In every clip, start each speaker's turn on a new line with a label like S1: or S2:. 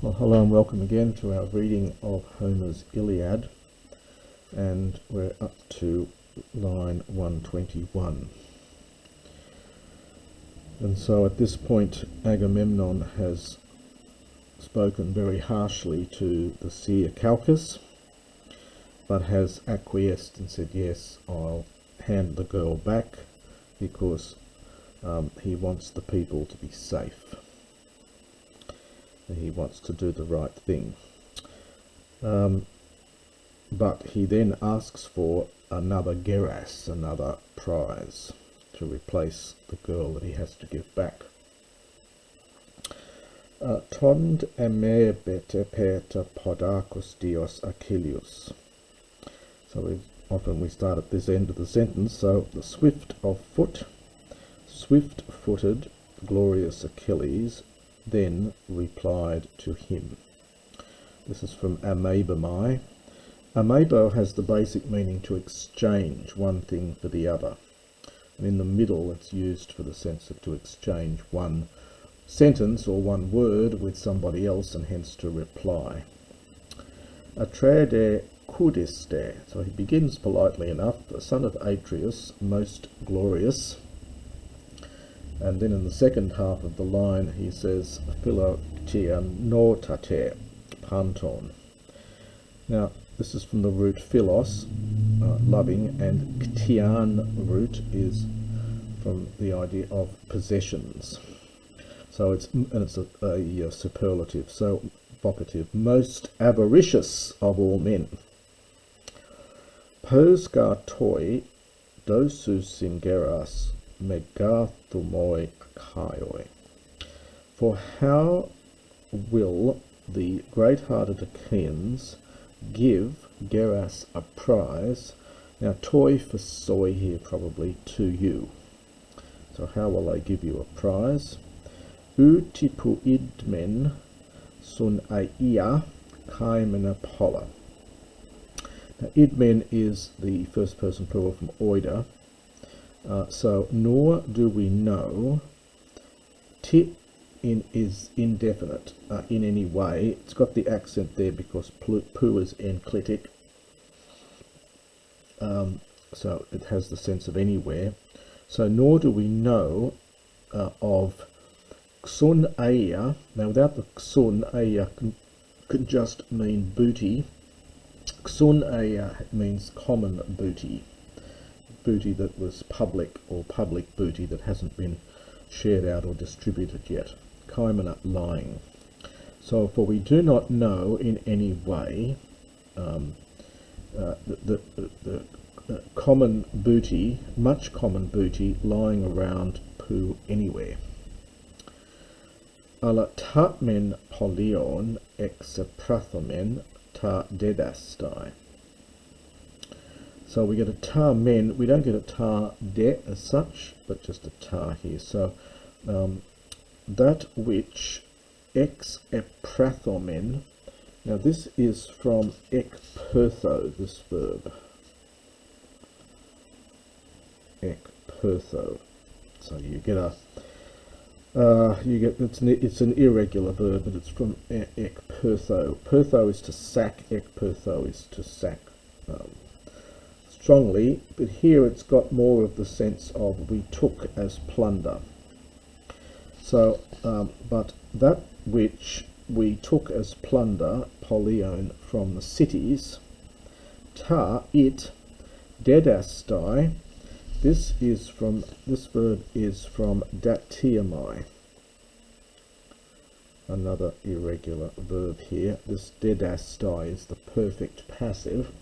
S1: Well, hello and welcome again to our reading of Homer's Iliad, and we're up to line 121. And so at this point, Agamemnon has spoken very harshly to the seer Calchas, but has acquiesced and said, yes, I'll hand the girl back because he wants the people to be safe. He wants to do the right thing. But he then asks for another geras, another prize, to replace the girl that he has to give back. Tond eme bete peta podakos dios Achilles. So often we start at this end of the sentence. So the swift-footed, glorious Achilles then replied to him. This is from amebomai. Amebo has the basic meaning to exchange one thing for the other. And in the middle it's used for the sense of to exchange one sentence or one word with somebody else, and hence to reply. Atrede kudiste. So he begins politely enough, the son of Atreus, most glorious. And then in the second half of the line he says, Philoktia notate panton. Now this is from the root philos, loving, and ktian root is from the idea of possessions. So it's a superlative, so vocative, most avaricious of all men. Posgar toi dosus singeras megathumoi akaioi. For how will the great-hearted Achaeans give geras a prize? Now toi for soy here, probably to you. So how will they give you a prize? Utipu idmen sun aia kaimen apolla. Now idmen is the first person plural from oida. So nor do we know. Tit is indefinite in any way. It's got the accent there because pu is enclitic. So it has the sense of anywhere. So nor do we know of xun aya. Now without the xun, aya can just mean booty. Xun aya means common booty. Booty that was public, or public booty that hasn't been shared out or distributed yet. Kaimana, lying. So for we do not know in any way the common booty, much common booty lying around poo anywhere. Ala tatmen polion exeprathomen ta dedastai. So we get a tar men. We don't get a tar de as such, but just a tar here. So that which ex eprathomen. Now this is from ekpertho, this verb. Ekpertho. So you get a it's an irregular verb, but it's from ekpertho. Pertho is to sack. Ekpertho is to sack. Strongly, but here it's got more of the sense of we took as plunder. So, but that which we took as plunder, polion, from the cities, ta, it, dedastai, this verb is from datiamai, another irregular verb here. This dedastai is the perfect passive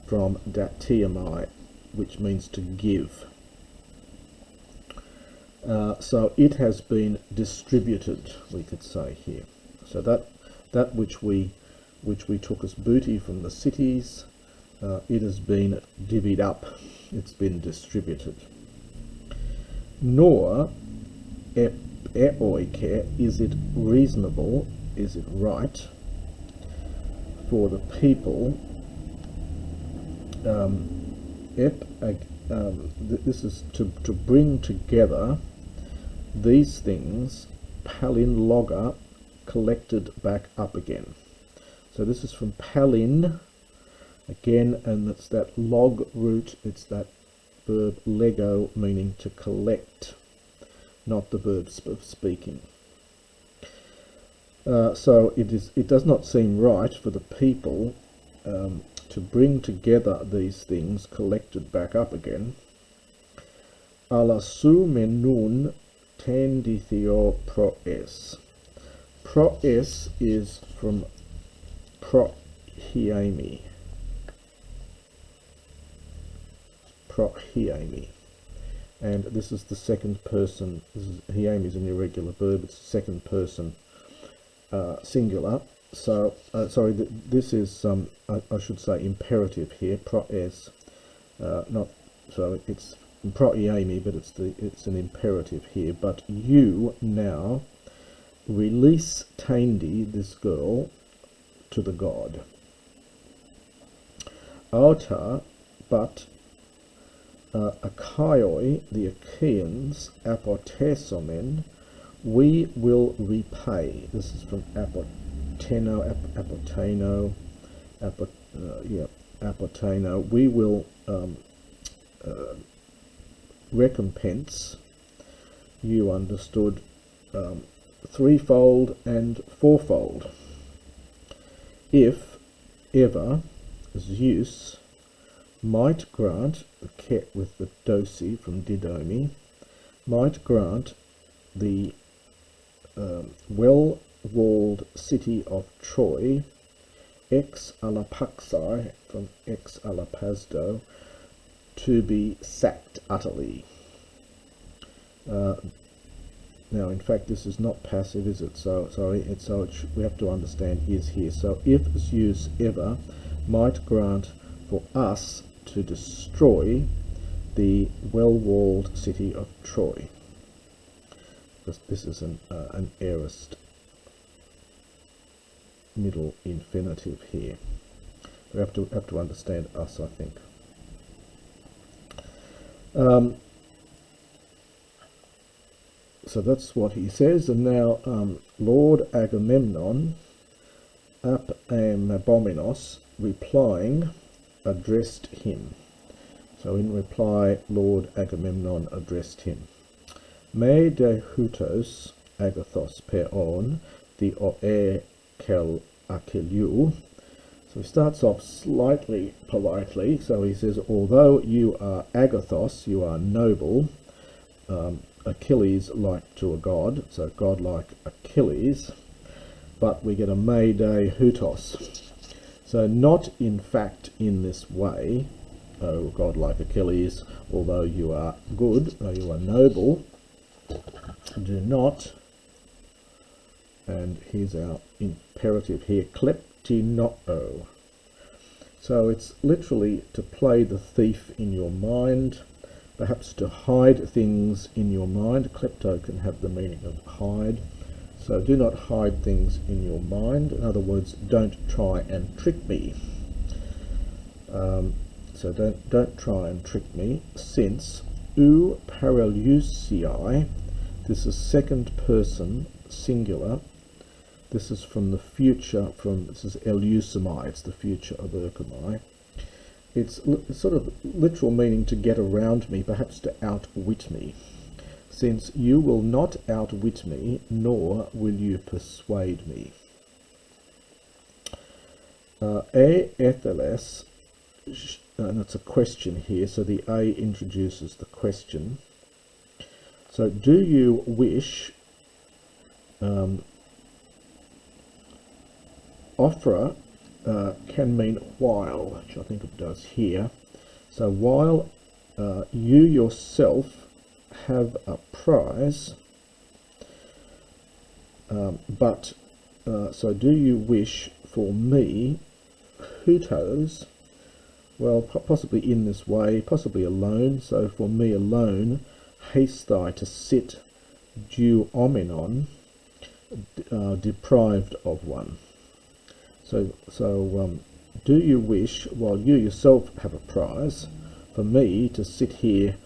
S1: from datiamai, which means to give. So it has been distributed, we could say here. So that which we took as booty from the cities, it has been divvied up. It's been distributed. Nor eoike, is it reasonable, is it right for the people? This is to bring together these things, palin loga collected back up again. So this is from palin again, and it's that log root, it's that verb lego, meaning to collect, not the verb of speaking. So it does not seem right for the people to bring together these things collected back up again. Alasu menun tendithio proes. Proes is from prohiemi. Prohiemi. And this is the second person. Hiemi is an irregular verb. It's the second person singular. So, sorry, this is, I should say, imperative here. Proes, not so. It's prohiemi, but it's an imperative here. But you now release Tendi, this girl, to the god. Auta, but Achaioi, the Achaeans, apotesomen, we will repay. This is from apoteno. We will recompense. You understood threefold and fourfold. If ever Zeus might grant, the ket with the dosi from Didomi, might grant the well-walled city of Troy, ex alapaxai, from ex alapazdo, to be sacked utterly. Now, in fact, this is not passive, is it? So, sorry, we have to understand is here. So, if Zeus ever might grant for us to destroy the well-walled city of Troy, because this is an aorist middle infinitive here. We have to understand us, I think. So that's what he says, and now Lord Agamemnon, ap abominos, replying, addressed him. So in reply, Lord Agamemnon addressed him. Me de hutos agathos peon, the oe kel Achilles. So he starts off slightly politely. So he says, although you are agathos, you are noble, Achilles like to a god, so god like Achilles, but we get a me de hutos. So not in fact in this way, oh god like Achilles, although you are good, though you are noble, do not, and here's our imperative here, kleptinoo. So it's literally to play the thief in your mind, perhaps to hide things in your mind. Klepto can have the meaning of hide. So do not hide things in your mind. In other words, don't try and trick me. So don't try and trick me, since ou paraleucii, this is second person singular. This is from the future, this is Eleusimi, it's the future of Urkamai. It's sort of literal meaning to get around me, perhaps to outwit me. Since you will not outwit me, nor will you persuade me. Etheles, and it's a question here, so the A introduces the question. So do you wish, Ofra can mean while, which I think it does here. So while you yourself have a prize, so do you wish for me, hutos, well, possibly in this way, possibly alone, so for me alone, haste I to sit due omenon, deprived of one. So do you wish, while you yourself have a prize, for me to sit here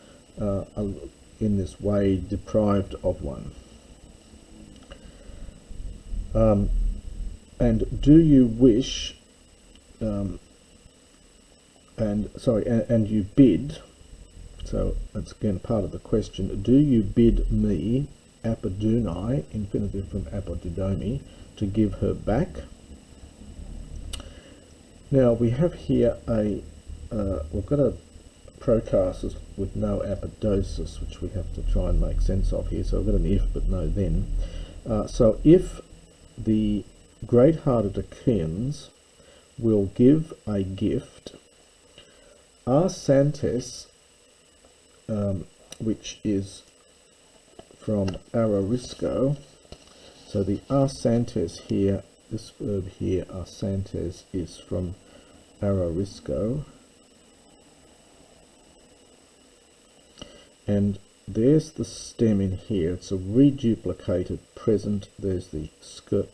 S1: in this way, deprived of one? And do you wish, and you bid, so that's again part of the question, do you bid me, apodunai, infinitive from apodidomi, to give her back? Now we have here we've got a protasis with no apodosis, which we have to try and make sense of here. So we've got an if but no then. So if the great-hearted Achaeans will give a gift, arsantes, which is from ararisko, so the arsantes here, this verb here, arsantes, is from ararisko, and there's the stem in here. It's a reduplicated present. There's the skirt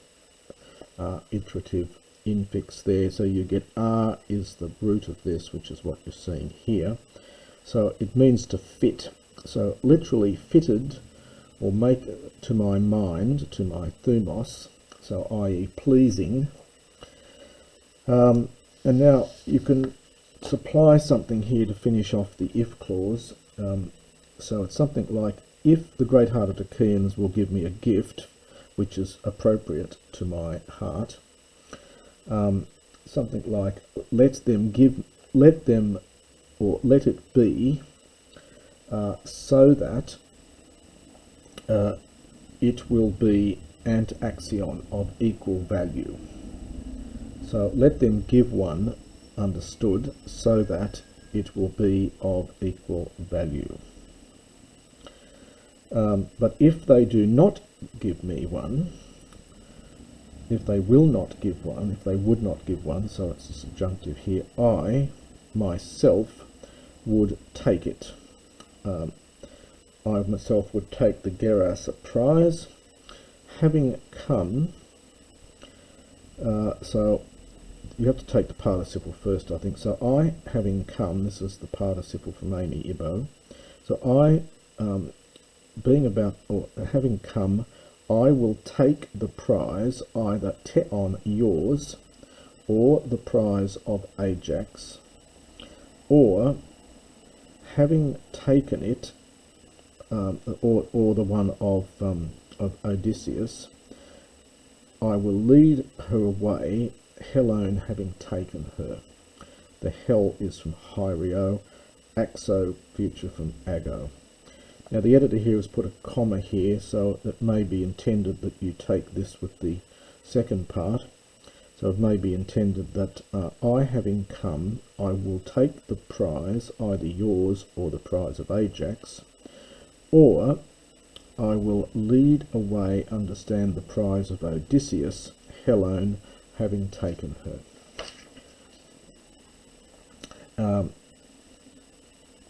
S1: iterative infix there, so you get R is the root of this, which is what you're seeing here. So it means to fit. So literally fitted, or make to my mind, to my thumos, so i.e. pleasing. And now you can supply something here to finish off the if clause. So it's something like, if the great-hearted Achaeans will give me a gift which is appropriate to my heart, something like, let it be, so that it will be antaxion of equal value. So let them give one, understood, so that it will be of equal value. But if they do not give me one, if they will not give one, if they would not give one, so it's a subjunctive here, I myself would take it. I myself would take the geras a prize, having come. So you have to take the participle first, I think. So I, having come, this is the participle from Amy Ibo. So I, being about, or having come, I will take the prize, either teon, yours, or the prize of Ajax, or having taken it, or the one of Odysseus, I will lead her away, Helone having taken her. The hell is from Hyrio, axo, future from ago. Now the editor here has put a comma here, so it may be intended that you take this with the second part. So it may be intended that I having come, I will take the prize, either yours or the prize of Ajax, or I will lead away, understand, the prize of Odysseus, Helone having taken her.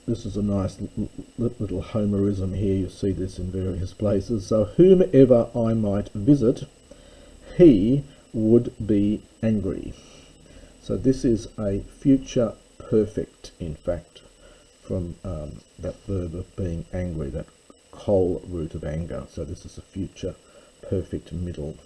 S1: This is a nice little Homerism here. You see this in various places. So whomever I might visit, he would be angry. So this is a future perfect, in fact, from that verb of being angry, that kol root of anger. So this is a future perfect middle.